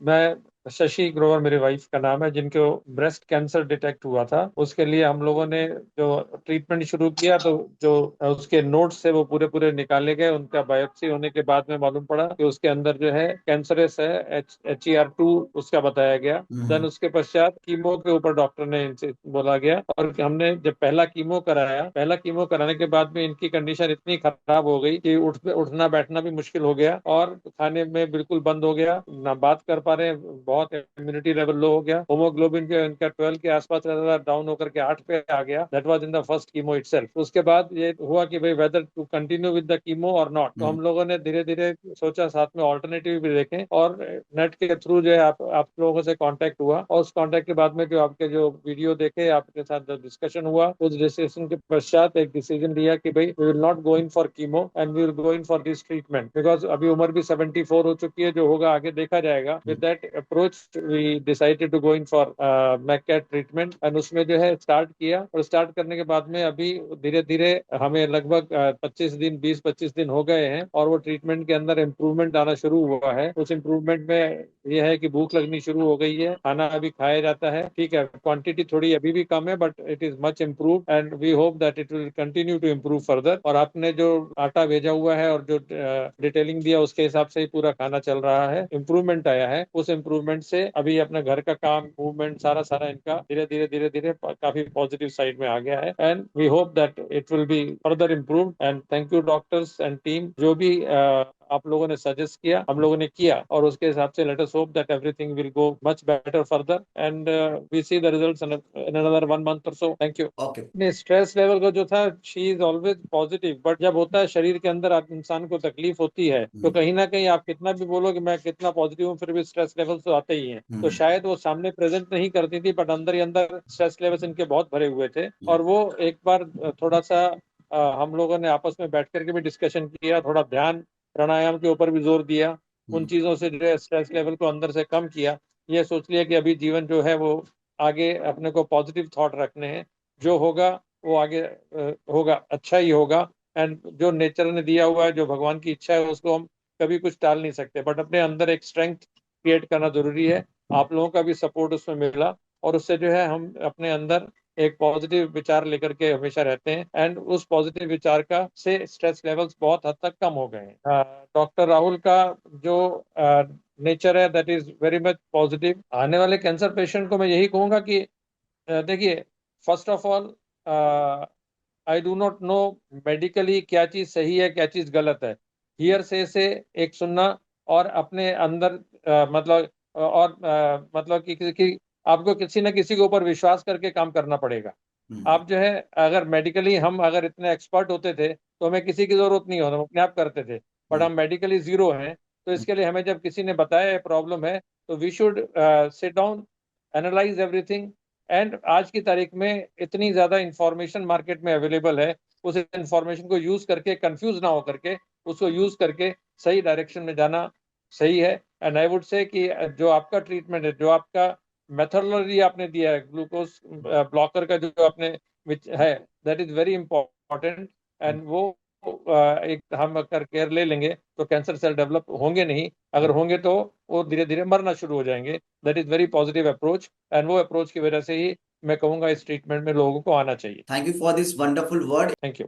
मैं शशि ग्रोवर मेरी वाइफ का नाम है, जिनको ब्रेस्ट कैंसर डिटेक्ट हुआ था। उसके लिए हम लोगों ने जो ट्रीटमेंट शुरू किया, तो जो उसके नोट्स थे वो पूरे पूरे निकाले गए। उनका बायोप्सी होने के बाद में मालूम पड़ा कि उसके अंदर जो है कैंसरस है, HER2 उसका बताया गया। देन उसके पश्चात कीमो के ऊपर डॉक्टर ने इनसे बोला गया, और हमने जब पहला कीमो कराया, पहला कीमो कराने के बाद में इनकी कंडीशन इतनी खराब हो गई कि उठना बैठना भी मुश्किल हो गया, और खाने में बिल्कुल बंद हो गया, ना बात कर पा रहे हैं, बहुत इम्यूनिटी लेवल लो हो गया। होमोग्लोबिन जो इनका 12 के आसपास रहता था, डाउन होकर के 8 पे आ गया। That was in the first chemo itself. उसके बाद ये हुआ कि भाई whether to continue with the chemo और नॉट। तो हम लोगों ने धीरे धीरे सोचा साथ में ऑल्टरनेटिव भी देखें, और नेट के थ्रू जो है आप लोगों से कांटेक्ट हुआ, और उस कांटेक्ट के बाद में जो आपके जो वीडियो देखे, आपके साथ जो डिस्कशन हुआ, उस डिस्कशन के पश्चात एक डिसीजन लिया कि भाई we will not go in for chemo and we will go in for this treatment, because अभी उम्र भी 74 हो चुकी है। जो होगा आगे देखा जाएगा। With that approach we decided to go in for McKet treatment, and उसमें जो है स्टार्ट किया। और स्टार्ट करने के बाद में अभी धीरे धीरे हमें लगभग 25 दिन 20-25 दिन हो गए हैं, और वो ट्रीटमेंट के अंदर इम्प्रूवमेंट आना शुरू हुआ है। उस इम्प्रूवमेंट में यह है कि भूख लगनी शुरू हो गई है, खाना अभी खाया जाता है, ठीक है, क्वांटिटी थोड़ी अभी भी कम है, but it is much improve, and we hope that it will continue to improve further. और आपने जो आटा भेजा हुआ है और जो डिटेलिंग दिया, उसके हिसाब से ही पूरा खाना चल रहा है। इम्प्रूवमेंट आया है। उस इम्प्रूवमेंट से अभी अपने घर का काम, मूवमेंट, सारा सारा इनका धीरे धीरे धीरे धीरे काफी पॉजिटिव साइड में आ गया है, and we hope that it will be further improve. And thank you doctors and team, जो भी आप लोगों ने सजेस्ट किया, हम लोगों ने किया, और उसके हिसाब से let us hope that everything will go much better further, and we see the results in another 1 month और सो। Thank you. ओके। नहीं, स्ट्रेस लेवल का जो था, she is always positive, but जब होता है शरीर के अंदर, आप इंसान को तकलीफ होती है, तो कहीं ना कहीं आप कितना भी बोलो कि मैं कितना पॉजिटिव हूँ, फिर भी स्ट्रेस लेवल तो आते ही हैं। तो शायद वो सामने प्रेजेंट नहीं करती थी, बट अंदर ही अंदर स्ट्रेस लेवल्स इनके बहुत भरे हुए थे। और वो एक बार थोड़ा सा हम लोगों ने आपस में बैठ करके भी डिस्कशन किया, थोड़ा ध्यान प्राणायाम के ऊपर भी जोर दिया, उन चीजों से जो है स्ट्रेस लेवल को अंदर से कम किया। ये सोच लिया कि अभी जीवन जो है वो आगे अपने को पॉजिटिव थॉट रखने हैं। जो होगा वो आगे होगा, अच्छा ही होगा। एंड जो नेचर ने दिया हुआ है, जो भगवान की इच्छा है, उसको हम कभी कुछ टाल नहीं सकते, बट अपने अंदर एक स्ट्रेंथ क्रिएट करना जरूरी है। आप लोगों का भी सपोर्ट उसमें मिला, और उससे जो है हम अपने अंदर एक पॉजिटिव विचार लेकर के हमेशा रहते हैं, एंड उस पॉजिटिव विचार का से स्ट्रेस लेवल्स बहुत हद तक कम हो गए हैं। डॉक्टर राहुल का जो नेचर है, that is very much positive. आने वाले कैंसर पेशेंट को मैं यही कहूंगा कि देखिए, first of all I do not know medically क्या चीज सही है, क्या चीज गलत है। हियर से एक सुनना, और अपने अंदर मतलब और मतलब कि आपको किसी न किसी के ऊपर विश्वास करके काम करना पड़ेगा। आप जो है, अगर मेडिकली हम अगर इतने एक्सपर्ट होते थे, तो हमें किसी की जरूरत नहीं होता, हम अपने आप करते थे। बट हम मेडिकली जीरो हैं, तो इसके लिए हमें जब किसी ने बताया प्रॉब्लम है, तो we should sit down, analyse everything. And आज की तारीख में इतनी ज्यादा इंफॉर्मेशन मार्केट में अवेलेबल है, उस इंफॉर्मेशन को यूज करके कंफ्यूज ना होकर के, उसको यूज करके सही डायरेक्शन में जाना सही है। एंड आई वुड से कि जो आपका ट्रीटमेंट है, जो आपका मेथोडोलॉजी आपने दिया है, ग्लूकोज ब्लॉकर का जो आपने है, that is very important. And वो एक हम अगर केयर ले लेंगे, तो कैंसर सेल डेवलप होंगे नहीं, अगर होंगे तो वो धीरे धीरे मरना शुरू हो जाएंगे। That is very positive approach, and वो अप्रोच की वजह से ही मैं कहूंगा इस ट्रीटमेंट में लोगों को आना चाहिए। Thank you for this wonderful word. Thank you.